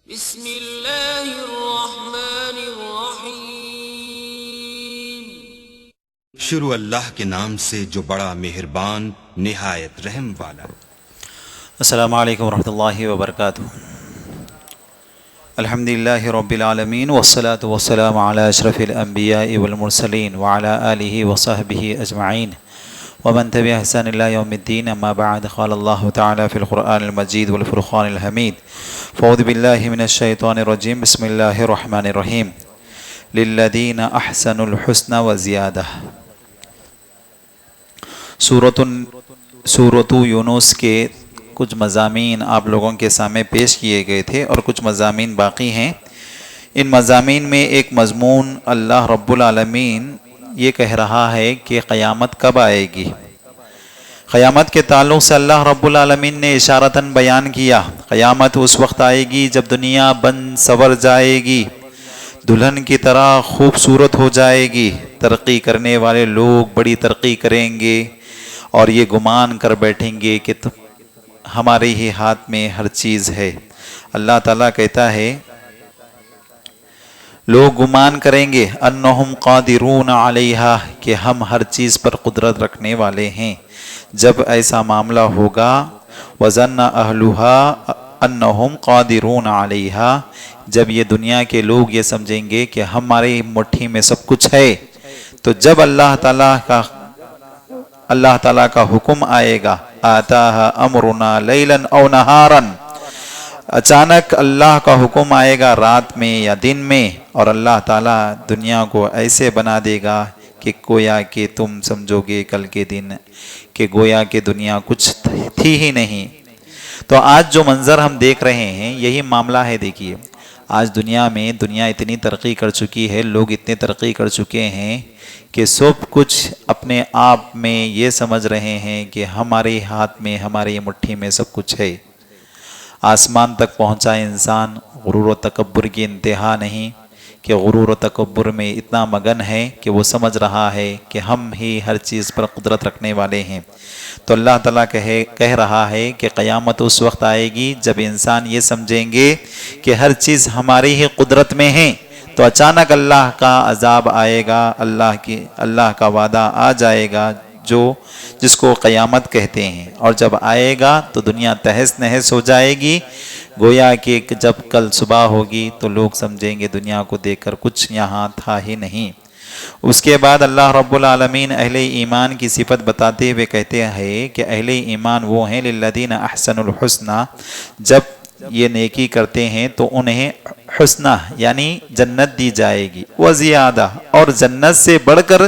بسم اللہ الرحمن الرحیم۔ شروع اللہ کے نام سے جو بڑا مہربان نہایت رحم والا۔ السلام علیکم ورحمۃ اللہ وبرکاتہ۔ الحمدللہ رب العالمین والصلاة والسلام علی اشرف الانبیاء والمرسلین وعلی آلہ وصحبہ اجمعین ومن تبع احسان اللہ یوم الدین، اما بعد، قال اللہ تعالی فی القرآن المجید والفرقان الحمید، فاعوذ باللہ من الشیطان الرجیم، بسم اللہ الرحمن الرحیم، للذین احسنوا الحسنى وزیادہ۔ سورۃ یونس کے کچھ مضامین آپ لوگوں کے سامنے پیش کیے گئے تھے اور کچھ مضامین باقی ہیں۔ ان مضامین میں ایک مضمون اللہ رب العالمین یہ کہہ رہا ہے کہ قیامت کب آئے گی۔ قیامت کے تعلق سے اللہ رب العالمین نے اشارتاً بیان کیا، قیامت اس وقت آئے گی جب دنیا بن سور جائے گی، دلہن کی طرح خوبصورت ہو جائے گی، ترقی کرنے والے لوگ بڑی ترقی کریں گے اور یہ گمان کر بیٹھیں گے کہ ہمارے ہی ہاتھ میں ہر چیز ہے۔ اللہ تعالیٰ کہتا ہے لوگ گمان کریں گے انہم قادرون علیہا، کہ ہم ہر چیز پر قدرت رکھنے والے ہیں۔ جب ایسا معاملہ ہوگا وَظَنَّ أَهْلُهَا أَنَّهُمْ قَادِرُونَ عَلَيْهَا، جب یہ دنیا کے لوگ یہ سمجھیں گے کہ ہماری مٹھی میں سب کچھ ہے، تو جب اللہ تعالیٰ کا حکم آئے گا آتاها امرنا لیلا او نہارا، اچانک اللہ کا حکم آئے گا رات میں یا دن میں، اور اللہ تعالیٰ دنیا کو ایسے بنا دے گا کہ گویا کہ تم سمجھو گے کل کے دن کہ گویا کہ دنیا کچھ تھی ہی نہیں۔ تو آج جو منظر ہم دیکھ رہے ہیں یہی معاملہ ہے۔ دیکھیے آج دنیا اتنی ترقی کر چکی ہے، لوگ اتنے ترقی کر چکے ہیں کہ سب کچھ اپنے آپ میں یہ سمجھ رہے ہیں کہ ہمارے ہاتھ میں، ہماری مٹھی میں سب کچھ ہے۔ آسمان تک پہنچا انسان، غرور و تکبر کی انتہا نہیں، کہ غرور و تکبر میں اتنا مگن ہے کہ وہ سمجھ رہا ہے کہ ہم ہی ہر چیز پر قدرت رکھنے والے ہیں۔ تو اللہ تعالیٰ کہہ رہا ہے کہ قیامت اس وقت آئے گی جب انسان یہ سمجھیں گے کہ ہر چیز ہماری ہی قدرت میں ہے، تو اچانک اللہ کا عذاب آئے گا، اللہ کا وعدہ آ جائے گا جس کو قیامت کہتے ہیں، اور جب آئے گا تو دنیا تہس نہس ہو جائے گی، گویا کہ جب کل صبح ہوگی تو لوگ سمجھیں گے دنیا کو دیکھ کر کچھ یہاں تھا ہی نہیں۔ اس کے بعد اللہ رب العالمین اہل ایمان کی صفت بتاتے ہوئے کہتے ہیں کہ اہل ایمان وہ ہیں للذین احسنوا الحسنى، جب یہ نیکی کرتے ہیں تو انہیں حسنہ یعنی جنت دی جائے گی، وزیادہ، اور جنت سے بڑھ کر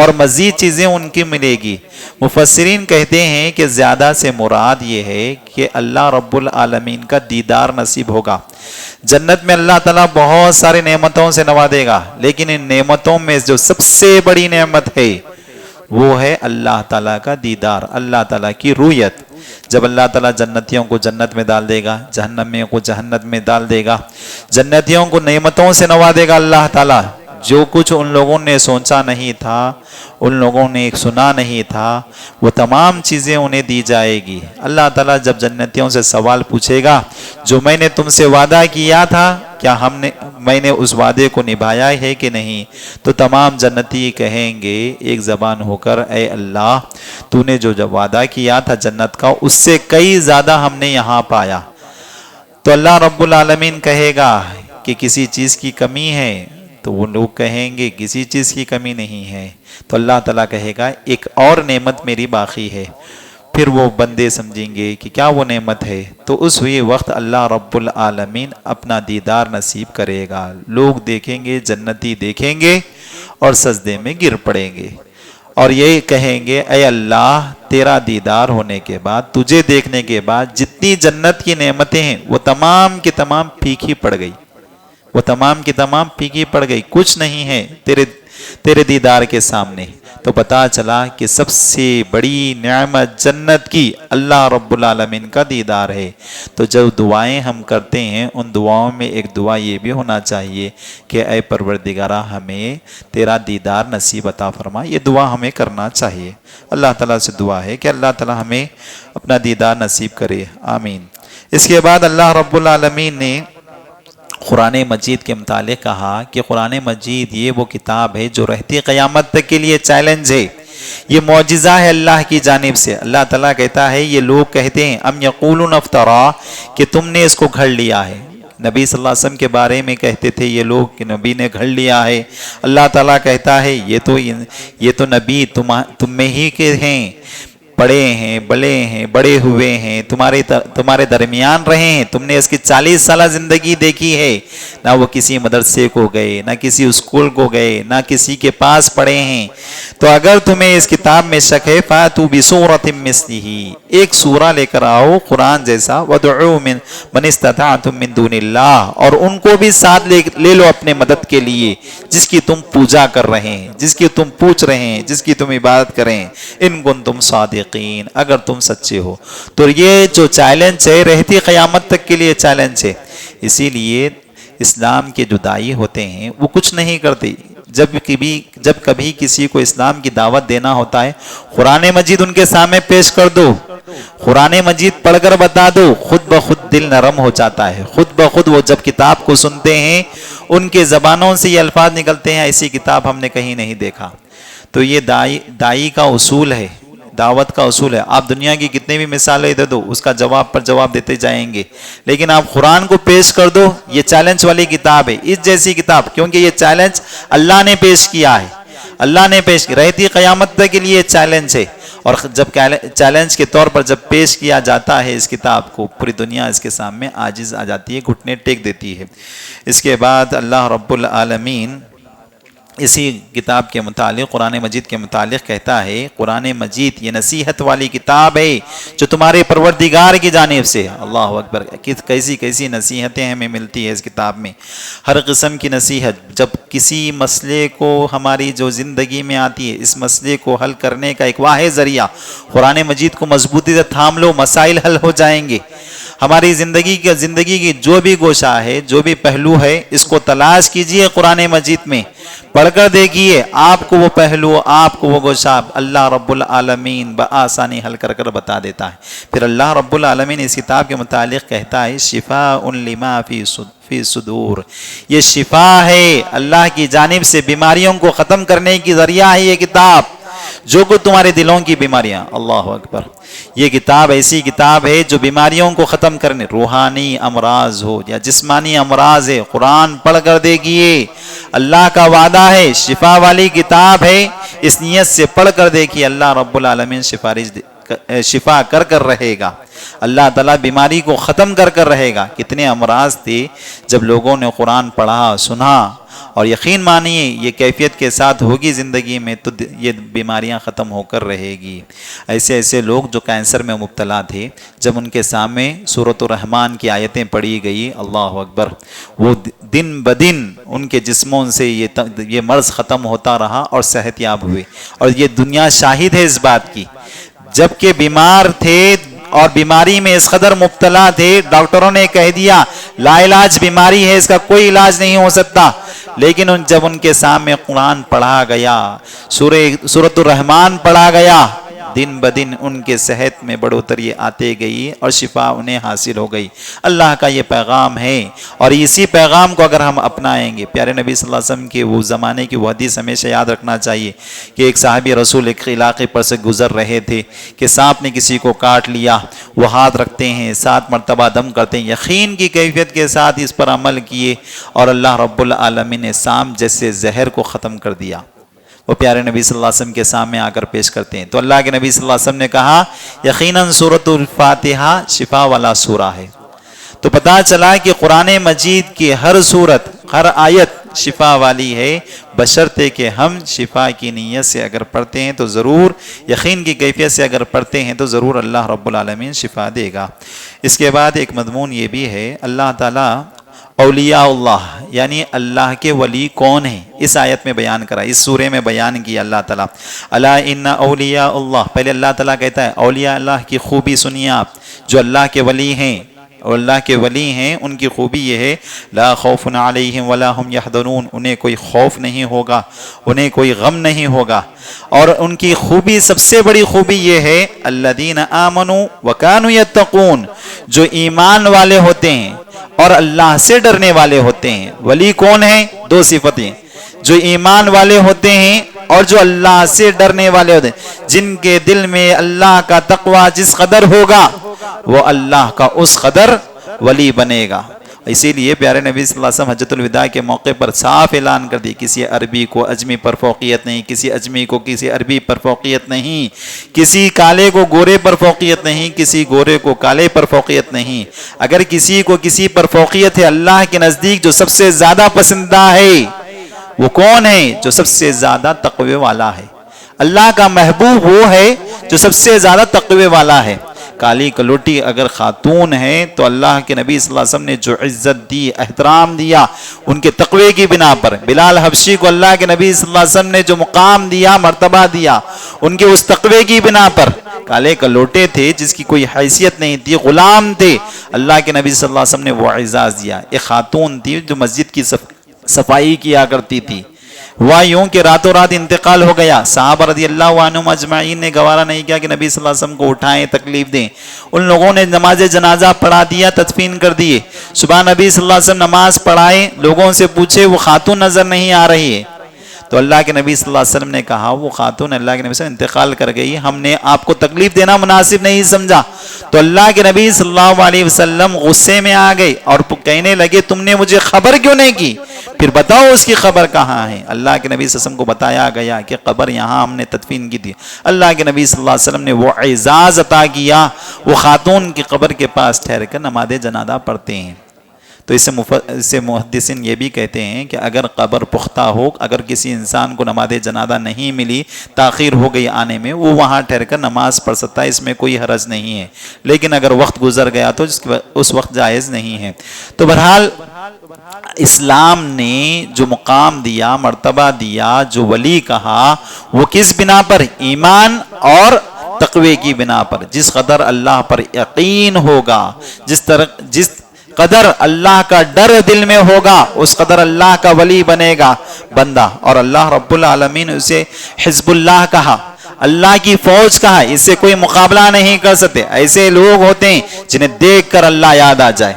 اور مزید چیزیں ان کی ملے گی۔ مفسرین کہتے ہیں کہ زیادہ سے مراد یہ ہے کہ اللہ رب العالمین کا دیدار نصیب ہوگا۔ جنت میں اللہ تعالیٰ بہت سارے نعمتوں سے نوازے گا، لیکن ان نعمتوں میں جو سب سے بڑی نعمت ہے وہ ہے اللہ تعالیٰ کا دیدار، اللہ تعالیٰ کی رویت۔ جب اللہ تعالیٰ جنتیوں کو جنت میں ڈال دے گا، جہنمیوں کو جہنم میں ڈال دے گا، جنتیوں کو نعمتوں سے نوازے گا اللہ تعالیٰ، جو کچھ ان لوگوں نے سوچا نہیں تھا، ان لوگوں نے سنا نہیں تھا، وہ تمام چیزیں انہیں دی جائے گی۔ اللہ تعالیٰ جب جنتیوں سے سوال پوچھے گا جو میں نے تم سے وعدہ کیا تھا، کیا میں نے اس وعدے کو نبھایا ہے کہ نہیں، تو تمام جنتی کہیں گے ایک زبان ہو کر اے اللہ، تو نے جو وعدہ کیا تھا جنت کا اس سے کئی زیادہ ہم نے یہاں پایا۔ تو اللہ رب العالمین کہے گا کہ کسی چیز کی کمی ہے، تو وہ لوگ کہیں گے کسی چیز کی کمی نہیں ہے۔ تو اللہ تعالیٰ کہے گا ایک اور نعمت میری باقی ہے، پھر وہ بندے سمجھیں گے کہ کیا وہ نعمت ہے، تو اس وقت اللہ رب العالمین اپنا دیدار نصیب کرے گا۔ لوگ دیکھیں گے، جنتی دیکھیں گے اور سجدے میں گر پڑیں گے اور یہی کہیں گے اے اللہ، تیرا دیدار ہونے کے بعد، تجھے دیکھنے کے بعد جتنی جنت کی نعمتیں ہیں وہ تمام کی تمام پھیکی پڑ گئی، وہ تمام کی تمام پھیکی پڑ گئی، کچھ نہیں ہے تیرے دیدار کے سامنے۔ تو پتا چلا کہ سب سے بڑی نعمت جنت کی اللہ رب العالمین کا دیدار ہے۔ تو جب دعائیں ہم کرتے ہیں ان دعاؤں میں ایک دعا یہ بھی ہونا چاہیے کہ اے پروردگارہ ہمیں تیرا دیدار نصیب عطا فرما، یہ دعا ہمیں کرنا چاہیے۔ اللہ تعالیٰ سے دعا ہے کہ اللہ تعالیٰ ہمیں اپنا دیدار نصیب کرے، آمین۔ اس کے بعد اللہ رب العالمین نے قرآن مجید کے متعلق کہا کہ قرآن مجید یہ وہ کتاب ہے جو رہتی قیامت تک کے لیے چیلنج ہے، یہ معجزہ ہے اللہ کی جانب سے۔ اللہ تعالیٰ کہتا ہے یہ لوگ کہتے ہیں ام یقولون افترا، کہ تم نے اس کو گھڑ لیا ہے۔ نبی صلی اللہ علیہ وسلم کے بارے میں کہتے تھے یہ لوگ کہ نبی نے گھڑ لیا ہے۔ اللہ تعالیٰ کہتا ہے یہ تو نبی تم میں ہی کے ہیں، پڑے ہیں، بڑے ہوئے ہیں، تمہارے درمیان رہے ہیں، تم نے اس کی 40 سالہ زندگی دیکھی ہے، نہ وہ کسی مدرسے کو گئے، نہ کسی اسکول کو گئے، نہ کسی کے پاس پڑھے ہیں۔ تو اگر تمہیں اس کتاب میں شک ہے فاتوا بسورۃ مثلہ، ایک سورہ لے کر آؤ قرآن جیسا، وادعوا من استطعتم من دون اللہ، اور ان کو بھی ساتھ لے لو اپنے مدد کے لیے جس کی تم پوجا کر رہے ہیں، جس کی تم پوچھ رہے ہیں، جس کی تم عبادت کریں، ان کنتم صادقین، اگر تم سچے ہو۔ تو یہ جو چیلنج ہے رہتی قیامت تک کے لیے چیلنج ہے۔ اسی لیے اسلام کے جو داعی ہوتے ہیں وہ کچھ نہیں کرتے، جب کبھی کسی کو اسلام کی دعوت دینا ہوتا ہے قرآن مجید ان کے سامنے پیش کر دو، قرآن مجید پڑھ کر بتا دو، خود بخود دل نرم ہو جاتا ہے، خود بخود وہ جب کتاب کو سنتے ہیں ان کے زبانوں سے یہ الفاظ نکلتے ہیں ایسی کتاب ہم نے کہیں نہیں دیکھا۔ تو یہ داعی کا اصول ہے، دعوت کا اصول ہے۔ آپ دنیا کی کتنے بھی مثالیں دے دو اس کا جواب پر جواب دیتے جائیں گے، لیکن آپ قرآن کو پیش کر دو، یہ چیلنج والی کتاب ہے، اس جیسی کتاب، کیونکہ یہ چیلنج اللہ نے پیش کیا ہے، اللہ نے پیش کی، رہتی قیامت تک کے لیے چیلنج ہے۔ اور جب چیلنج کے طور پر جب پیش کیا جاتا ہے اس کتاب کو، پوری دنیا اس کے سامنے عاجز آ جاتی ہے، گھٹنے ٹیک دیتی ہے۔ اس کے بعد اللہ رب العالمین اسی کتاب کے متعلق، قرآن مجید کے متعلق کہتا ہے قرآن مجید یہ نصیحت والی کتاب ہے جو تمہارے پروردگار کی جانب سے۔ اللہ اکبر، کیسی نصیحتیں ہمیں ملتی ہے اس کتاب میں، ہر قسم کی نصیحت۔ جب کسی مسئلے کو ہماری جو زندگی میں آتی ہے، اس مسئلے کو حل کرنے کا ایک واحد ذریعہ قرآن مجید کو مضبوطی سے تھام لو، مسائل حل ہو جائیں گے۔ ہماری زندگی کی جو بھی گوشہ ہے، جو بھی پہلو ہے، اس کو تلاش کیجئے قرآن مجید میں، پڑھ کر دیکھیے، آپ کو وہ پہلو، آپ کو وہ گوشہ اللہ رب العالمین بآسانی حل کر بتا دیتا ہے۔ پھر اللہ رب العالمین اس کتاب کے متعلق کہتا ہے شفاء لما فی صدور، یہ شفا ہے اللہ کی جانب سے، بیماریوں کو ختم کرنے کی ذریعہ ہے یہ کتاب، جو کہ تمہارے دلوں کی بیماریاں۔ اللہ اکبر، یہ کتاب ایسی کتاب ہے جو بیماریوں کو ختم کرنے، روحانی امراض ہو یا جسمانی امراض ہے، قرآن پڑھ کر دیکھیے، اللہ کا وعدہ ہے، شفا والی کتاب ہے، اس نیت سے پڑھ کر دیکھیے، اللہ رب العالمین شفا کر رہے گا، اللہ تعالیٰ بیماری کو ختم کر رہے گا۔ کتنے امراض تھے جب لوگوں نے قرآن پڑھا، سنا، اور یقین مانیے یہ کیفیت کے ساتھ ہوگی زندگی میں تو یہ بیماریاں ختم ہو کر رہے گی۔ ایسے لوگ جو کینسر میں مبتلا تھے، جب ان کے سامنے سورۃ الرحمن کی آیتیں پڑھی گئی، اللہ اکبر، وہ دن بدن ان کے جسموں سے یہ مرض ختم ہوتا رہا اور صحت یاب ہوئے۔ اور یہ دنیا شاہد ہے اس بات کی، جب کہ بیمار تھے اور بیماری میں اس قدر مبتلا تھے، ڈاکٹروں نے کہہ دیا لا علاج بیماری ہے، اس کا کوئی علاج نہیں ہو سکتا، لیکن جب ان کے سامنے قرآن پڑھا گیا، سورۃ الرحمن پڑھا گیا، دن بدن ان کے صحت میں بڑھوتری آتے گئی اور شفا انہیں حاصل ہو گئی۔ اللہ کا یہ پیغام ہے، اور اسی پیغام کو اگر ہم اپنائیں گے، پیارے نبی صلی اللہ علیہ وسلم کے وہ زمانے کی وہ حدیث ہمیشہ یاد رکھنا چاہیے کہ ایک صحابی رسول ایک علاقے پر سے گزر رہے تھے کہ سانپ نے کسی کو کاٹ لیا، وہ ہاتھ رکھتے ہیں، 7 مرتبہ دم کرتے ہیں، یقین کی کیفیت کے ساتھ اس پر عمل کیے، اور اللہ رب العالمین نے سانپ جیسے زہر کو ختم کر دیا۔ وہ پیارے نبی صلی اللہ علیہ وسلم کے سامنے آ کر پیش کرتے ہیں، تو اللہ کے نبی صلی اللہ علیہ وسلم نے کہا یقیناً سورۃ الفاتحہ شفا والا سورہ ہے۔ تو پتہ چلا کہ قرآن مجید کی ہر سورت، ہر آیت شفا والی ہے، بشرطے کہ ہم شفا کی نیت سے اگر پڑھتے ہیں تو ضرور، یقین کی کیفیت سے اگر پڑھتے ہیں تو ضرور اللہ رب العالمین شفا دے گا۔ اس کے بعد ایک مضمون یہ بھی ہے، اللہ تعالیٰ اولیاء اللہ یعنی اللہ کے ولی کون ہیں، اس آیت میں بیان کرا، اس سورے میں بیان کیا اللہ تعالیٰ۔ الا ان اولیاء اللہ، پہلے اللہ تعالیٰ کہتا ہے اولیاء اللہ کی خوبی سنیے آپ، جو اللہ کے ولی ہیں، اور اللہ کے ولی ہیں ان کی خوبی یہ ہے لا خوف علیہم ولا هم یحزنون، انہیں کوئی خوف نہیں ہوگا، انہیں کوئی غم نہیں ہوگا. اور ان کی خوبی سب سے بڑی خوبی یہ ہے الذین آمنوا وکانوا یتقون، جو ایمان والے ہوتے ہیں اور اللہ سے ڈرنے والے ہوتے ہیں. ولی کون ہیں؟ دو صفتیں، جو ایمان والے ہوتے ہیں اور جو اللہ سے ڈرنے والے ہوتے ہیں. جن کے دل میں اللہ کا تقوی جس قدر ہوگا وہ اللہ کا اس قدر ولی بنے گا. اسی لیے پیارے نبی صلی اللہ علیہ وسلم حجۃ الوداع کے موقع پر صاف اعلان کر دی کسی عربی کو اجمی پر فوقیت نہیں، کسی اجمی کو کسی عربی پر فوقیت نہیں، کسی کالے کو گورے پر فوقیت نہیں، کسی گورے کو کالے پر فوقیت نہیں. اگر کسی کو کسی پر فوقیت ہے اللہ کے نزدیک جو سب سے زیادہ پسندیدہ ہے وہ کون ہے؟ جو سب سے زیادہ تقوی والا ہے. اللہ کا محبوب وہ ہے جو سب سے زیادہ تقوی والا ہے. کالی کلوٹی اگر خاتون ہے تو اللہ کے نبی صلی اللہ علیہ وسلم نے جو عزت دی، احترام دیا ان کے تقوی کی بنا پر. بلال حبشی کو اللہ کے نبی صلی اللہ علیہ وسلم نے جو مقام دیا، مرتبہ دیا، ان کے اس تقوی کی بنا پر. کالے کلوٹے تھے جس کی کوئی حیثیت نہیں تھی، غلام تھے، اللہ کے نبی صلی اللہ علیہ وسلم نے وہ اعزاز دیا. ایک خاتون تھی جو مسجد کی صفائی کیا کرتی تھی، ہوا یوں کہ راتوں رات انتقال ہو گیا. صحابہ رضی اللہ عنہم اجمعین نے گوارا نہیں کیا کہ نبی صلی اللہ علیہ وسلم کو اٹھائیں، تکلیف دیں. ان لوگوں نے نماز جنازہ پڑھا دیا، تدفین کر دیے. صبح نبی صلی اللہ علیہ وسلم نماز پڑھائے، لوگوں سے پوچھے وہ خاتون نظر نہیں آ رہی ہے. تو اللہ کے نبی صلی اللہ علیہ وسلم نے کہا وہ خاتون اللہ کے نبی صلی اللہ علیہ وسلم انتقال کر گئی، ہم نے آپ کو تکلیف دینا مناسب نہیں سمجھا. تو اللہ کے نبی صلی اللہ علیہ وسلم غصے میں آ گئے اور کہنے لگے تم نے مجھے خبر کیوں نہیں کی؟ پھر بتاؤ اس کی خبر کہاں ہے؟ اللہ کے نبی صلی اللہ علیہ وسلم کو بتایا گیا کہ قبر یہاں ہم نے تدفین کی تھی. اللہ کے نبی صلی اللہ علیہ وسلم نے وہ اعزاز عطا کیا، وہ خاتون کی قبر کے پاس ٹھہر کر نماز جنازہ پڑھتے ہیں. تو اس سے محدثین یہ بھی کہتے ہیں کہ اگر قبر پختہ ہو، اگر کسی انسان کو نماز جنازہ نہیں ملی، تاخیر ہو گئی آنے میں، وہ وہاں ٹھہر کر نماز پڑھ سکتا ہے، اس میں کوئی حرج نہیں ہے. لیکن اگر وقت گزر گیا تو اس وقت جائز نہیں ہے. تو بہرحال اسلام نے جو مقام دیا، مرتبہ دیا، جو ولی کہا، وہ کس بنا پر؟ ایمان اور تقوی کی بنا پر. جس قدر اللہ پر یقین ہوگا، جس قدر اللہ کا ڈر دل میں ہوگا، اس قدر اللہ کا ولی بنے گا بندہ. اور اللہ رب العالمین اسے حزب اللہ کہا، اللہ کی فوج کہا. اس سے کوئی مقابلہ نہیں کر سکتے. ایسے لوگ ہوتے ہیں جنہیں دیکھ کر اللہ یاد آ جائے،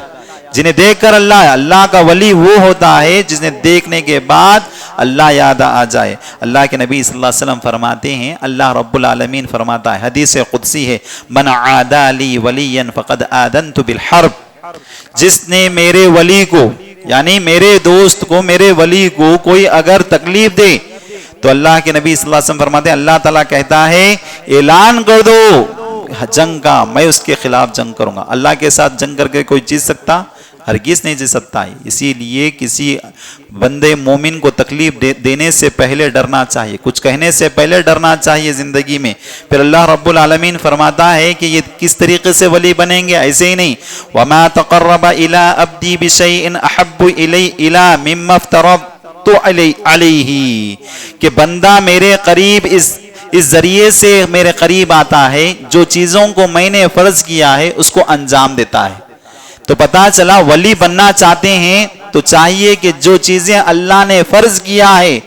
جنہیں دیکھ کر اللہ کا ولی وہ ہوتا ہے جسے دیکھنے کے بعد اللہ یاد آ جائے. اللہ کے نبی صلی اللہ علیہ وسلم فرماتے ہیں، اللہ رب العالمین فرماتا ہے، حدیث قدسی ہے، من عادى لي وليا فقد آذنت بالحرب. جس نے میرے ولی کو، یعنی میرے دوست کو، میرے ولی کو کوئی اگر تکلیف دے تو اللہ کے نبی صلی اللہ علیہ وسلم فرماتے ہیں اللہ تعالیٰ کہتا ہے اعلان کر دو جنگ کا، میں اس کے خلاف جنگ کروں گا. اللہ کے ساتھ جنگ کر کے کوئی جیت سکتا؟ ہرگز نہیں جیت سکتا ہے. اسی لیے کسی بندے مومن کو تکلیف دینے سے پہلے ڈرنا چاہیے، کچھ کہنے سے پہلے ڈرنا چاہیے زندگی میں. پھر اللہ رب العالمین فرماتا ہے کہ یہ کس طریقے سے ولی بنیں گے؟ ایسے ہی نہیں. وَمَا تَقَرَّبَ إِلَىٰ عَبْدِي بِشَيْءٍ أَحَبُّ إِلَىٰ مِمَّا افْتَرَضْتُ عَلَيْهِ، کہ بندہ میرے قریب اس ذریعے سے میرے قریب آتا ہے جو چیزوں کو میں نے فرض کیا ہے اس کو انجام دیتا ہے. تو پتا چلا ولی بننا چاہتے ہیں تو چاہیے کہ جو چیزیں اللہ نے فرض کیا ہے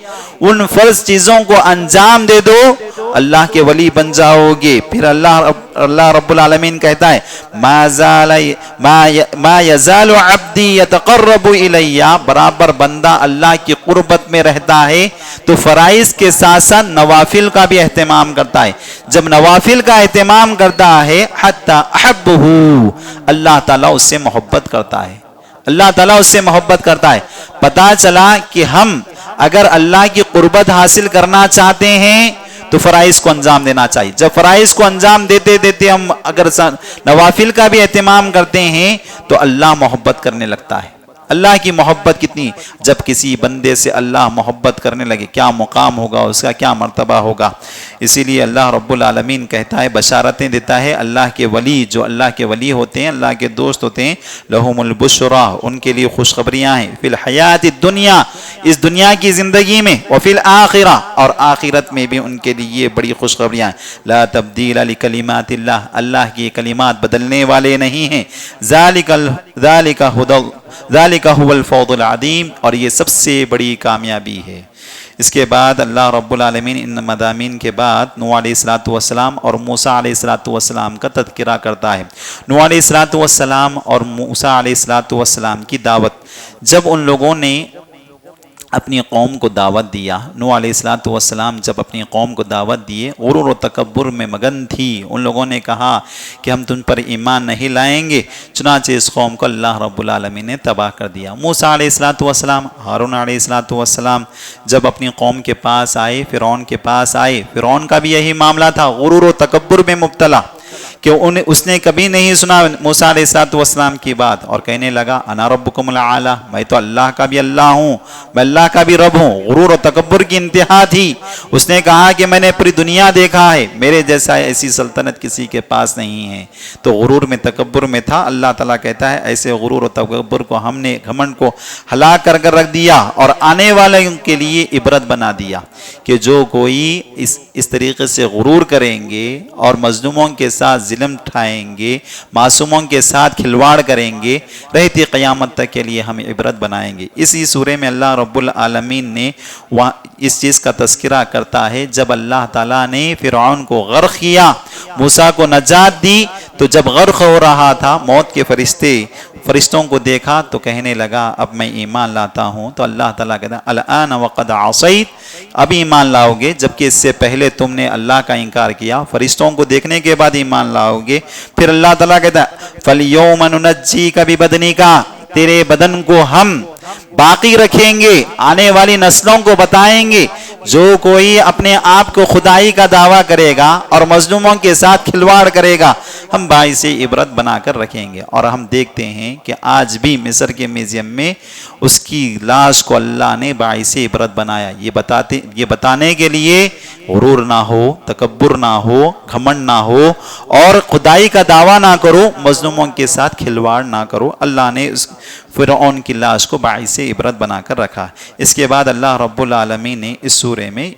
ان فرض چیزوں کو انجام دے دو، اللہ کے ولی بن جاؤ گے. پھر اللہ رب العالمین کہتا ہے ما یزال عبدی یتقرب الی، برابر بندہ اللہ کی قربت میں رہتا ہے تو فرائض کے ساتھ ساتھ نوافل کا بھی اہتمام کرتا ہے. جب نوافل کا اہتمام کرتا ہے حتی احبہ، اللہ تعالیٰ اس سے محبت کرتا ہے، اللہ تعالیٰ اس سے محبت کرتا ہے. پتا چلا کہ ہم اگر اللہ کی قربت حاصل کرنا چاہتے ہیں تو فرائض کو انجام دینا چاہیے. جب فرائض کو انجام دیتے دیتے ہم اگر نوافل کا بھی اہتمام کرتے ہیں تو اللہ محبت کرنے لگتا ہے. اللہ کی محبت کتنی، جب کسی بندے سے اللہ محبت کرنے لگے کیا مقام ہوگا اس کا، کیا مرتبہ ہوگا۔ اسی لیے اللہ رب العالمین کہتا ہے، بشارتیں دیتا ہے اللہ کے ولی، جو اللہ کے ولی ہوتے ہیں، اللہ کے دوست ہوتے ہیں، لہم البشرا، ان کے لیے خوشخبریاں ہیں، فی الحیات الدنیا، اس دنیا کی زندگی میں، وفی الآخرہ، اور آخرت میں بھی ان کے لیے بڑی خوشخبریاں ہیں۔ لا تبدیل لکلمات اللہ، اللہ کی کلمات بدلنے والے نہیں ہیں۔ ذالک هو الفوز العظیم، اور یہ سب سے بڑی کامیابی ہے۔ اس کے بعد اللہ رب العالمین ان مضامین کے بعد نوح علیہ السلام اور موسیٰ علیہ السلام کا تذکرہ کرتا ہے۔ نوح علیہ السلام اور موسیٰ علیہ السلام کی دعوت، جب ان لوگوں نے اپنی قوم کو دعوت دیا، نوح علیہ السلام جب اپنی قوم کو دعوت دیے، غرور و تکبر میں مگن تھی، ان لوگوں نے کہا کہ ہم تم پر ایمان نہیں لائیں گے، چنانچہ اس قوم کو اللہ رب العالمین نے تباہ کر دیا۔ موسیٰ علیہ السلام، ہارون علیہ السلام جب اپنی قوم کے پاس آئے، فرعون کے پاس آئے، فرعون کا بھی یہی معاملہ تھا، غرور و تکبر میں مبتلا، کہ اس نے کبھی نہیں سنا موسیٰ علیہ السلام کی بات، اور کہنے لگا انا ربکم الاعلی، میں تو اللہ کا بھی اللہ ہوں، میں اللہ کا بھی رب ہوں۔ غرور و تکبر کی انتہا تھی، اس نے کہا کہ میں نے پوری دنیا دیکھا ہے، میرے جیسا ایسی سلطنت کسی کے پاس نہیں ہے، تو غرور میں تکبر میں تھا۔ اللہ تعالیٰ کہتا ہے ایسے غرور و تکبر کو ہم نے، گھمنڈ کو ہلاک کر رکھ دیا، اور آنے والوں کے لیے عبرت بنا دیا، کہ جو کوئی اس طریقے سے غرور کریں گے اور مظلوموں کے ساتھ ظلم ٹھائیں گے، معصوموں کے ساتھ کھلواڑ کریں گے، رہتی قیامت تک کے لیے ہم عبرت بنائیں گے۔ اسی سورے میں اللہ رب العالمین نے اس چیز کا تذکرہ کرتا ہے، جب اللہ تعالیٰ نے فرعون کو غرق کیا، موسیٰ کو نجات دی، تو جب غرق ہو رہا تھا، موت کے فرشتوں کو دیکھا تو کہنے لگا اب میں ایمان لاتا ہوں، تو اللہ تعالیٰ کہتا ہے الآن وقد عصیت، اب ایمان لاؤ گے، جبکہ اس سے پہلے تم نے اللہ کا انکار کیا، فرشتوں کو دیکھنے کے بعد ایمان لاؤ گے۔ پھر اللہ تعالیٰ کہتا ہے فَالْيَوْمَ نُنَجِّيكَ بِبَدْنِكَ، تیرے بدن کو ہم باقی رکھیں گے، آنے والی نسلوں کو بتائیں گے، جو کوئی اپنے آپ کو خدائی کا دعویٰ کرے گا اور مظلوموں کے ساتھ کھلواڑ کرے گا، ہم باعث عبرت بنا کر رکھیں گے۔ اور ہم دیکھتے ہیں کہ آج بھی مصر کے میوزیم میں اس کی لاش کو اللہ نے باعث عبرت بنایا، یہ بتانے کے لیے غرور نہ ہو، تکبر نہ ہو، گھمنڈ نہ ہو، اور خدائی کا دعویٰ نہ کرو، مظلوموں کے ساتھ کھلواڑ نہ کرو۔ اللہ نے فرعون کی لاش کو باعث عبرت بنا کر رکھا۔ اس کے بعد اللہ رب العالمین نے اس سورے میں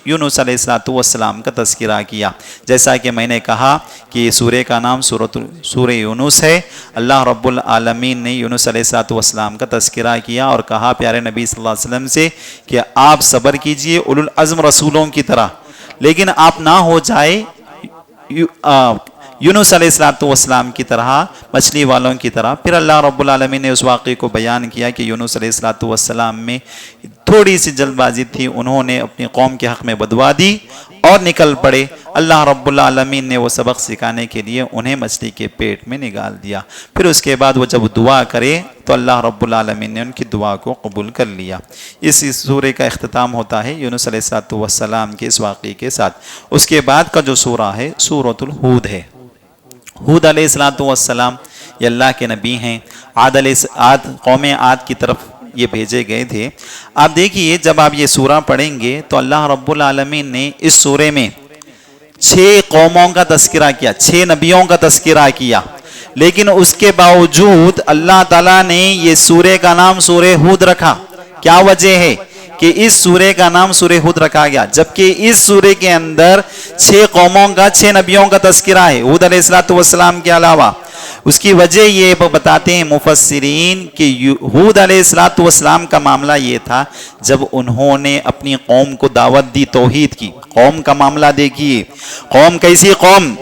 یونس علیہ السلام کا تذکرہ کیا، جیسا کہ میں نے کہا کہ یہ سورے کا نام سورہ یونس ہے۔ اللہ رب العالمین نے یونس علیہ السلام کا تذکرہ کیا اور کہا پیارے نبی صلی اللہ علیہ وسلم سے کہ آپ صبر کیجئے اولو العزم رسولوں کی طرح، لیکن آپ نہ ہو جائے یونس علیہ السلام کی طرح، مچھلی والوں کی طرح۔ پھر اللہ رب العالمین نے اس واقعے کو بیان کیا کہ یونس علیہ السلام میں تھوڑی سی جلد بازی تھی، انہوں نے اپنی قوم کے حق میں بدوا دی اور نکل پڑے۔ اللہ رب العالمین نے وہ سبق سکھانے کے لیے انہیں مچھلی کے پیٹ میں نکال دیا۔ پھر اس کے بعد وہ جب دعا کرے تو اللہ رب العالمین نے ان کی دعا کو قبول کر لیا۔ اس سورے کا اختتام ہوتا ہے یونس علیہ السلام کے اس واقعے کے ساتھ۔ اس کے بعد کا جو سورہ ہے سورۃ الہود ہے۔ ہود علیہ السلام یہ اللہ کے نبی ہیں، قوم عاد کی طرف یہ بھیجے گئے تھے۔ آپ دیکھیے جب آپ یہ سورہ پڑھیں گے تو اللہ رب العالمین نے اس سورے میں 6 قوموں کا تذکرہ کیا، 6 نبیوں کا تذکرہ کیا، لیکن اس کے باوجود اللہ تعالیٰ نے یہ سورے کا نام سورہ ہود رکھا۔ کیا وجہ ہے کہ اس سورے کا نام سورہ ہود رکھا گیا، جبکہ اس سورے کے اندر 6 قوموں کا 6 نبیوں کا تذکرہ ہے ہود علیہ السلام کے علاوہ۔ اس کی وجہ یہ بتاتے ہیں مفسرین کہ ہود علیہ السلام کا معاملہ یہ تھا جب انہوں نے اپنی قوم کو دعوت دی توحید کی۔ قوم کا معاملہ دیکھیے، قوم کیسی قوم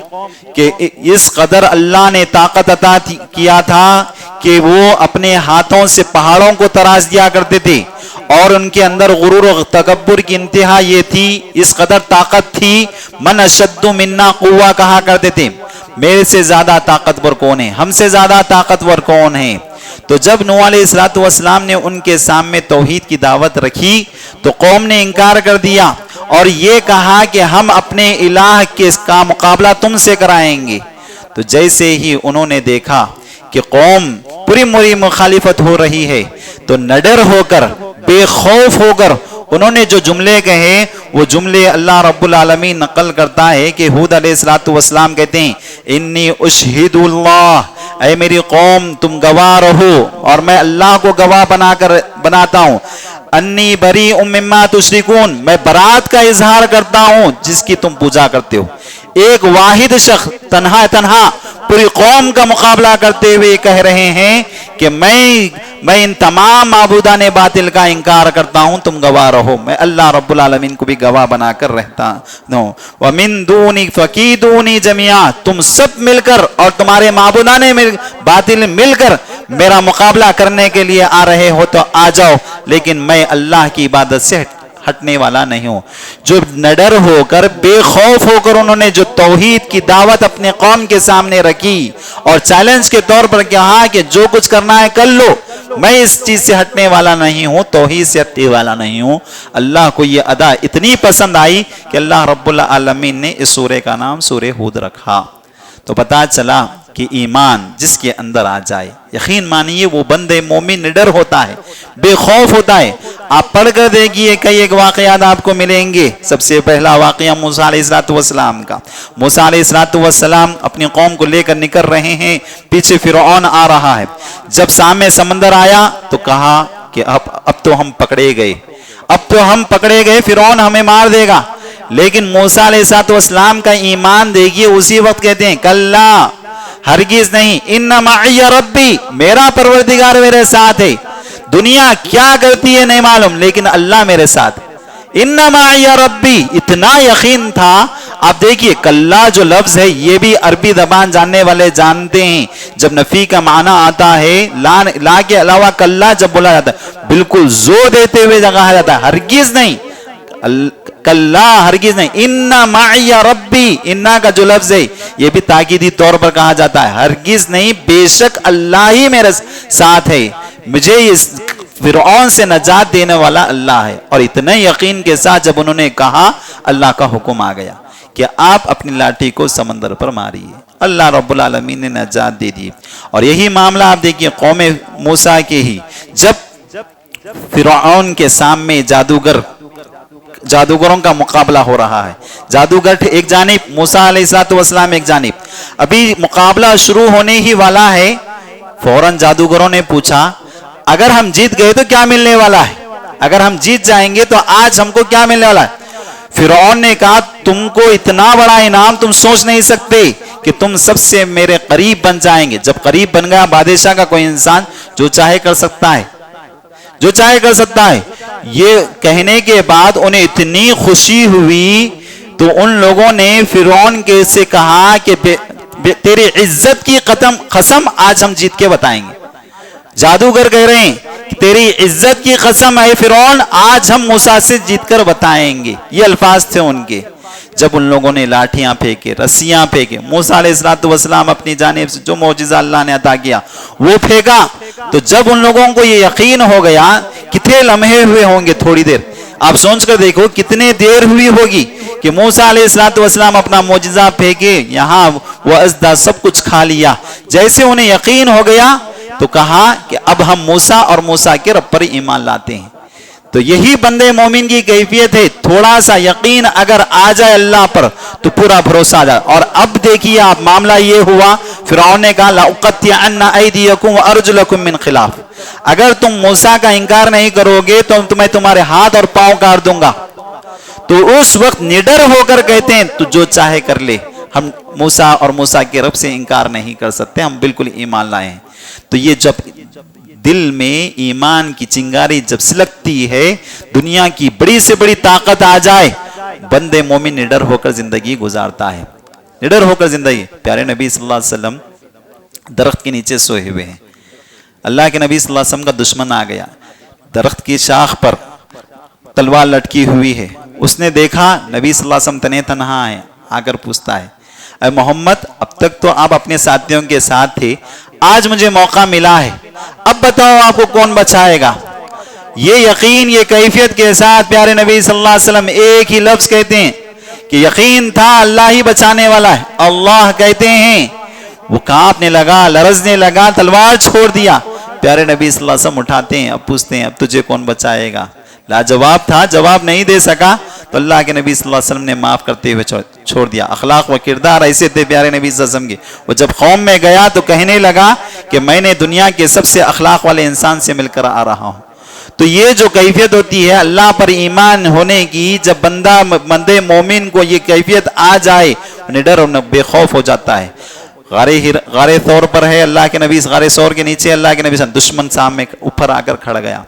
کہ اس قدر اللہ نے طاقت عطا کیا تھا کہ وہ اپنے ہاتھوں سے پہاڑوں کو تراش دیا کرتے تھے، اور ان کے اندر غرور و تکبر کی انتہا یہ تھی، اس قدر طاقت تھی، من اشد منا قوہ کہا کرتے تھے، میرے سے زیادہ طاقتور کون ہے، ہم سے زیادہ طاقتور کون ہے۔ تو جب نوح علیہ السلام نے ان کے سامنے توحید کی دعوت رکھی تو قوم نے انکار کر دیا اور یہ کہا کہ ہم اپنے الہ کے کا مقابلہ تم سے کرائیں گے۔ تو جیسے ہی انہوں نے دیکھا کہ قوم پوری موری مخالفت ہو رہی ہے تو نڈر ہو کر بے خوف ہو کر انہوں نے جو جملے کہے وہ جملے اللہ رب العالمین نقل کرتا ہے کہ ہود علیہ السلام کہتے ہیں انی اشہد اللہ، اے میری قوم تم گواہ رہو اور میں اللہ کو گواہ بناتا ہوں، انی بریء مما تشرکون، میں برات کا اظہار کرتا ہوں جس کی تم پوجا کرتے ہو۔ ایک واحد شخص تنہا پوری قوم کا مقابلہ کرتے ہوئے کہہ رہے ہیں کہ میں ان تمام معبودان باطل کا انکار کرتا ہوں، تم گواہ رہو، میں اللہ رب العالمین کو بھی گواہ بنا کر رہتا ہوں۔ وَمِن دُونِ فَكِيدُونِ جَمِيعًا، تم سب مل کر اور تمہارے معبودان باطل مل کر میرا مقابلہ کرنے کے لیے آ رہے ہو تو آ جاؤ، لیکن میں اللہ کی عبادت سے ہٹنے والا نہیں ہوں۔ جو نڈر ہو کر بے خوف ہو کر انہوں نے جو توحید کی دعوت اپنے قوم کے سامنے رکھی اور چیلنج کے طور پر کہا کہ جو کچھ کرنا ہے کر لو، میں اس چیز سے ہٹنے والا نہیں ہوں، توحید سے ہٹنے والا نہیں ہوں، اللہ کو یہ ادا اتنی پسند آئی کہ اللہ رب العالمین نے اس سورہ کا نام سورہ ہود رکھا۔ تو پتا چلا کہ ایمان جس کے اندر آ جائے، یقین مانیے وہ بندے مومن نڈر ہوتا ہے، بے خوف ہوتا ہے۔ آپ پڑھ کر دیکھیے کئی ایک واقعات آپ کو ملیں گے۔ سب سے پہلا واقعہ موسیٰ علیہ السلام کا۔ موسیٰ علیہ السلام اپنی قوم کو لے کر نکل رہے ہیں، پیچھے فرعون آ رہا ہے۔ جب سامنے سمندر آیا تو کہا کہ اب تو ہم پکڑے گئے، فرعون ہمیں مار دے گا۔ لیکن موسیٰ علیہ السلام کا ایمان دیکھیے، اسی وقت کہتے ہیں کلا، ہرگز نہیں، ان معی ربی، میرا پروردگار میرے ساتھ ہے، دنیا کیا کرتی ہے نہیں معلوم لیکن اللہ میرے ساتھ ہے۔ ان معی ربی، اتنا یقین تھا۔ آپ دیکھیے کلا جو لفظ ہے یہ بھی عربی زبان جاننے والے جانتے ہیں، جب نفی کا معنی آتا ہے لا کے علاوہ کلا جب بولا جاتا ہے بالکل زور دیتے ہوئے کہا جاتا ہے، ہرگز نہیں، کلا ہرگز نہیں، ان معی ربی، انا کا جو لفظ ہے یہ بھی تاکیدی طور پر کہا جاتا ہے، ہرگز نہیں، بے شک اللہ ہی میرے ساتھ ہے، مجھے اس فرعون سے نجات دینے والا اللہ ہے۔ اور اتنے یقین کے ساتھ جب انہوں نے کہا، اللہ کا حکم آ گیا کہ آپ اپنی لاٹھی کو سمندر پر ماریے، اللہ رب العالمین نے نجات دے دی۔ اور یہی معاملہ آپ دیکھیے قوم موسیٰ کے ہی، جب فرعون کے سامنے جادوگروں کا مقابلہ ہو رہا ہے، جادوگر ایک جانب، موسیٰ علیہ السلام ایک جانب، ابھی مقابلہ شروع ہونے ہی والا ہے، فوراً جادوگروں نے پوچھا اگر ہم جیت گئے تو کیا ملنے والا ہے، اگر ہم جیت جائیں گے تو آج ہم کو کیا ملنے والا ہے؟ فرعون نے کہا تم کو اتنا بڑا انعام تم سوچ نہیں سکتے کہ تم سب سے میرے قریب بن جائیں گے۔ جب قریب بن گیا بادشاہ کا کوئی انسان جو چاہے کر سکتا ہے، یہ کہنے کے بعد انہیں اتنی خوشی ہوئی تو ان لوگوں نے فرعون کے سے کہا کہ تیری عزت کی قسم آج ہم جیت کے بتائیں گے۔ جادوگر کہہ رہے ہیں کہ تیری عزت کی قسم ہے فرعون، آج ہم موسیٰ سے جیت کر بتائیں گے۔ یہ الفاظ تھے ان کے۔ جب ان لوگوں نے لاٹھیاں پھینکے، رسیاں پھینکے، موسیٰ علیہ السلام اپنی جانب سے جو معجزہ اللہ نے عطا کیا وہ پھینکا، تو جب ان لوگوں کو یہ یقین ہو گیا، کتنے لمحے ہوئے ہوں گے، تھوڑی دیر آپ سوچ کر دیکھو کتنے دیر ہوئی ہوگی کہ موسیٰ علیہ السلام اپنا معجزہ پھینکے، یہاں وہ ازدا سب کچھ کھا لیا۔ جیسے انہیں یقین ہو گیا تو کہا کہ اب ہم موسیٰ اور موسیٰ کے رب پر ایمان لاتے ہیں۔ تو یہی بندے مومن کی کیفیت ہے، تھوڑا سا یقین اگر آ جائے اللہ پر تو پورا بھروسہ آ جائے۔ اور اب دیکھیے آپ معاملہ یہ ہوا، فرعون نے کہا لَأُقَطِّعَنَّ أَيْدِيَكُمْ وَأَرْجُلَكُمْ مِنْ خِلَافٍ، اگر تم موسیٰ کا انکار نہیں کرو گے تو میں تمہارے ہاتھ اور پاؤں کاٹ دوں گا۔ تو اس وقت نڈر ہو کر کہتے ہیں تو جو چاہے کر لے، ہم موسیٰ اور موسیٰ کے رب سے انکار نہیں کر سکتے، ہم بالکل ایمان لائے ہیں۔ تو یہ جب دل میں ایمان کی چنگاری جب سلگتی ہے، دنیا کی بڑی سے بڑی طاقت آ جائے، بندے مومن نڈر ہو کر زندگی گزارتا ہے، نڈر ہو کر زندگی۔ پیارے نبی صلی اللہ علیہ وسلم درخت کے نیچے سوئے ہوئے ہیں، اللہ کے نبی صلی اللہ علیہ وسلم کا دشمن آ گیا، درخت کی شاخ پر تلوار لٹکی ہوئی ہے، اس نے دیکھا نبی صلی اللہ علیہ وسلم تنے تنہا ہے، آ کر پوچھتا ہے اے محمد اب تک تو آپ اپنے ساتھیوں کے ساتھ تھے، آج مجھے موقع ملا ہے، اب بتاؤ آپ کو کون بچائے گا؟ یہ یقین، یہ کیفیت کے ساتھ پیارے نبی صلی اللہ علیہ وسلم ایک ہی لفظ کہتے ہیں کہ یقین تھا اللہ ہی بچانے والا ہے۔ اللہ کہتے ہیں وہ کانپنے لگا, لرزنے لگا, تلوار چھوڑ دیا. پیارے نبی صلی اللہ علیہ وسلم اٹھاتے ہیں, اب پوچھتے ہیں اب تجھے کون بچائے گا؟ لاجواب تھا, جواب نہیں دے سکا, تو اللہ کے نبی صلی اللہ علیہ وسلم نے معاف کرتے ہوئے چھوڑ دیا. اخلاق و کردار ایسے تھے پیارے نبی صلی اللہ علیہ وسلم کے. وہ جب قوم میں گیا تو کہنے لگا کہ میں نے دنیا کے سب سے اخلاق والے انسان سے مل کر آ رہا ہوں. تو یہ جو کیفیت ہوتی ہے اللہ پر ایمان ہونے کی, جب بندے مومن کو یہ کیفیت آ جائے, نڈر اور بے خوف ہو جاتا ہے. غار ثور پر ہے اللہ کے نبی, غار ثور کے نیچے اللہ کے نبی دشمن سامنے اوپر آ کر کھڑ گیا.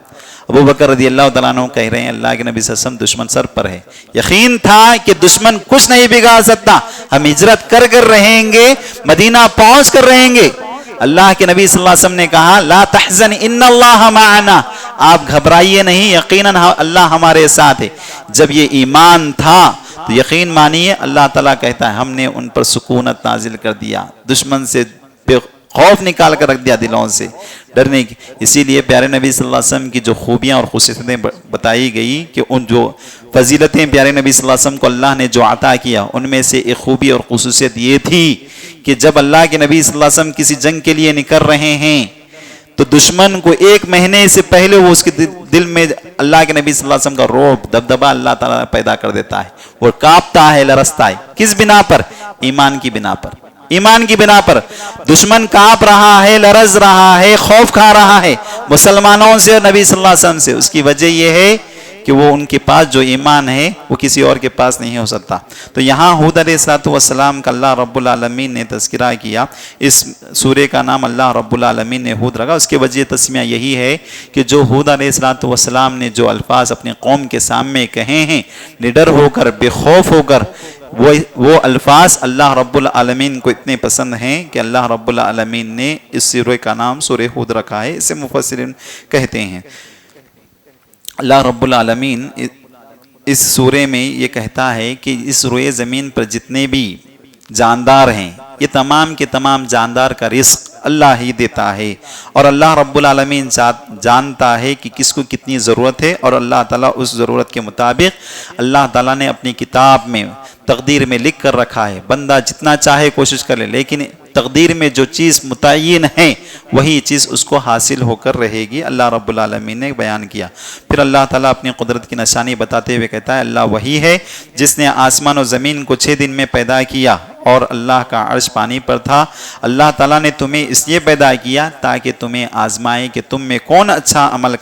ابو بکر رضی اللہ تعالیٰ عنہ کہہ رہے ہیں اللہ کے نبی صلی اللہ علیہ وسلم دشمن سر پر ہے. یقین تھا کہ دشمن کچھ نہیں بگاڑ سکتا, ہم ہجرت کر رہیں گے, مدینہ پہنچ کر رہیں گے. اللہ کے نبی صلی اللہ علیہ وسلم نے کہا لا تحزن ان اللہ معنا, آپ گھبرائیے نہیں, یقیناً اللہ ہمارے ساتھ ہے. جب یہ ایمان تھا تو یقین مانیے اللہ تعالیٰ کہتا ہے ہم نے ان پر سکونت نازل کر دیا, دشمن سے خوف نکال کر رکھ دیا دلوں سے, ڈرنے کی. اسی لیے پیارے نبی صلی اللہ علیہ وسلم کی جو خوبیاں اور خصوصیتیں بتائی گئی کہ ان جو فضیلتیں پیارے نبی صلی اللہ علیہ وسلم کو اللہ نے جو عطا کیا, ان میں سے ایک خوبی اور خصوصیت یہ تھی کہ جب اللہ کے نبی صلی اللہ علیہ وسلم کسی جنگ کے لیے نکل رہے ہیں تو دشمن کو 1 مہینے سے پہلے وہ اس کے دل میں اللہ کے نبی صلی اللہ علیہ وسلم کا رعب, دبدبا اللہ تعالیٰ پیدا کر دیتا ہے. وہ کانپتا ہے, لرزتا ہے. کس بنا پر؟ ایمان کی بنا پر. ایمان کی بنا پر دشمن کانپ رہا ہے, لرز رہا ہے, خوف کھا رہا ہے مسلمانوں سے اور نبی صلی اللہ علیہ وسلم سے. اس کی وجہ یہ ہے کہ وہ ان کے پاس جو ایمان ہے وہ کسی اور کے پاس نہیں ہو سکتا. تو یہاں ہود علیہ السلام کا اللہ رب العالمین نے تذکرہ کیا. اس سورہ کا نام اللہ رب العالمین نے ہود رکھا. اس کے وجہ تسمیہ یہی ہے کہ جو ہود علیہ السلام نے جو الفاظ اپنے قوم کے سامنے کہے ہیں, نڈر ہو کر, بے خوف ہو کر, وہ الفاظ اللہ رب العالمین کو اتنے پسند ہیں کہ اللہ رب العالمین نے اس سورہ کا نام سورہ ہود رکھا ہے. اسے مفسرین کہتے ہیں. اللہ رب العالمین اس سورے میں یہ کہتا ہے کہ اس روئے زمین پر جتنے بھی جاندار ہیں, یہ تمام کے تمام جاندار کا رزق اللہ ہی دیتا ہے, اور اللہ رب العالمین جانتا ہے کہ کس کو کتنی ضرورت ہے, اور اللہ تعالیٰ اس ضرورت کے مطابق اللہ تعالیٰ نے اپنی کتاب میں تقدیر میں لکھ کر رکھا ہے. بندہ جتنا چاہے کوشش کر لے, لیکن تقدیر میں جو چیز متعین ہے وہی چیز اس کو حاصل ہو کر رہے گی. اللہ رب العالمین نے بیان کیا. پھر اللہ تعالیٰ اپنی قدرت کی نشانی بتاتے ہوئے کہتا ہے اللہ وہی ہے جس نے آسمان و زمین کو 6 دن میں پیدا کیا, اور اللہ کا عرش پانی پر تھا. اللہ تعالیٰ نے تمہیں اس لیے پیدا کیا تاکہ تمہیں آزمائے کہ تم میں کون اچھا عمل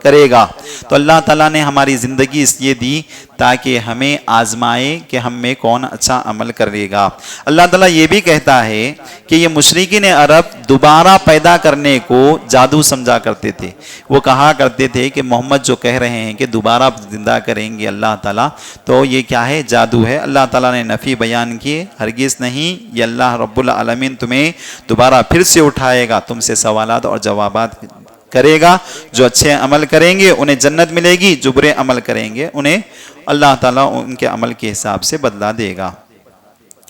کرے گا. تو اللہ تعالیٰ نے ہماری زندگی اس لیے دی تاکہ ہمیں آزمائے کہ ہم میں کون اچھا عمل کرے گا. اللہ تعالیٰ یہ بھی کہتا ہے کہ یہ مشرکین عرب دوبارہ پیدا کرنے کو جادو سمجھا کرتے تھے. وہ کہا کرتے تھے کہ محمد جو کہہ رہے ہیں کہ دوبارہ زندہ کریں گے اللہ تعالیٰ, تو یہ کیا ہے؟ جادو ہے. اللہ تعالیٰ نے نفی بیان کی, ہرگز نہیں, یہ اللہ رب العالمین تمہیں دوبارہ پھر سے اٹھائے گا, تم سے سوالات اور جوابات کرے گا. جو اچھے عمل کریں گے انہیں جنت ملے گی, جو برے عمل کریں گے انہیں اللہ تعالیٰ ان کے عمل کے حساب سے بدلہ دے گا.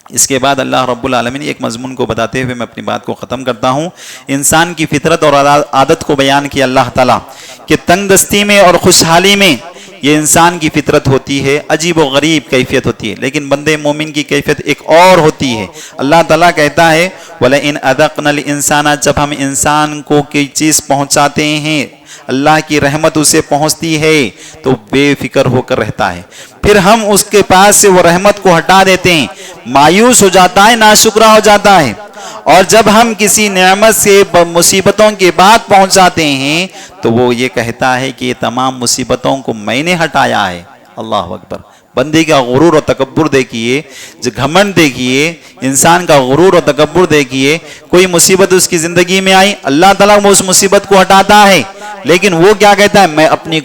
اس کے بعد اللہ رب العالمین ایک مضمون کو بتاتے ہوئے میں اپنی بات کو ختم کرتا ہوں. انسان کی فطرت اور عادت کو بیان کیا اللہ تعالیٰ کہ تنگ دستی میں اور خوشحالی میں یہ انسان کی فطرت ہوتی ہے, عجیب و غریب کیفیت ہوتی ہے. لیکن بندے مومن کی کیفیت ایک اور ہوتی ہے. اللہ تعالیٰ کہتا ہے وَلَئِنْ أَذَقْنَا الْإِنسَانَ, جب ہم انسان کو کوئی چیز پہنچاتے ہیں, اللہ کی رحمت اسے پہنچتی ہے تو بے فکر ہو کر رہتا ہے. پھر ہم اس کے پاس سے وہ رحمت کو ہٹا دیتے ہیں, مایوس ہو جاتا ہے, ناشکرا ہو جاتا ہے. اور جب ہم کسی نعمت سے مصیبتوں کے بعد پہنچاتے ہیں تو وہ یہ کہتا ہے کہ یہ تمام مصیبتوں کو میں نے ہٹایا ہے. اللہ اکبر. بندے کا غرور اور تکبر دیکھیے, جو گھمنڈ دیکھیے, انسان کا غرور اور تکبر دیکھیے. کوئی مصیبت اس کی زندگی میں آئی, اللہ تعالیٰ وہ اس مصیبت کو ہٹاتا ہے, لیکن وہ کیا کہتا ہے میں اپنی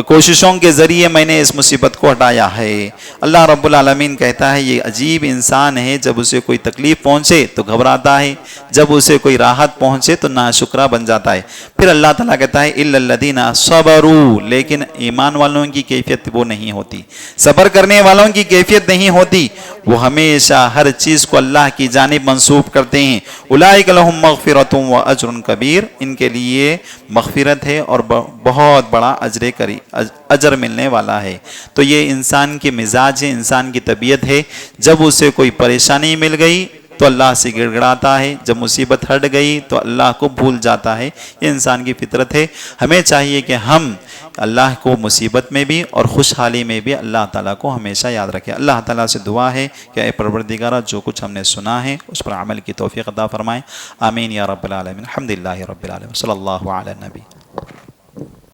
کوششوں کے ذریعے میں نے اس مصیبت کو ہٹایا ہے. اللہ رب العالمین کہتا ہے یہ عجیب انسان ہے, جب اسے کوئی تکلیف پہنچے تو گھبراتا ہے, جب اسے کوئی راحت پہنچے تو ناشکرا بن جاتا ہے. پھر اللہ تعالیٰ کہتا ہے اِلَّا الَّذِينَ صَبَرُوا, لیکن ایمان والوں کی کیفیت وہ نہیں ہوتی, صبر کرنے والوں کی کیفیت نہیں ہوتی. وہ ہمیشہ ہر چیز کو اللہ کی جانب منسوب کرتے ہیں. اولئک لہم مغفرۃ و اجر کبیر, ان کے لیے مغفرت ہے اور بہت بڑا اجر اجر ملنے والا ہے۔ تو یہ انسان کے مزاج ہے، انسان کی طبیعت ہے، جب اسے کوئی پریشانی مل گئی تو اللہ سے گڑ گڑاتا ہے، جب مصیبت ہٹ گئی تو اللہ کو بھول جاتا ہے۔ یہ انسان کی فطرت ہے۔ ہمیں چاہیے کہ ہم اللہ کو مصیبت میں بھی اور خوشحالی میں بھی اللہ تعالیٰ کو ہمیشہ یاد رکھیں۔ اللہ تعالیٰ سے دعا ہے کہ اے پروردگارہ، جو کچھ ہم نے سنا ہے اس پر عمل کی توفیق عطا فرمائیں۔ آمین یا رب العالمین۔ الحمدللہ رب العالمین، صلی اللہ علی نبی۔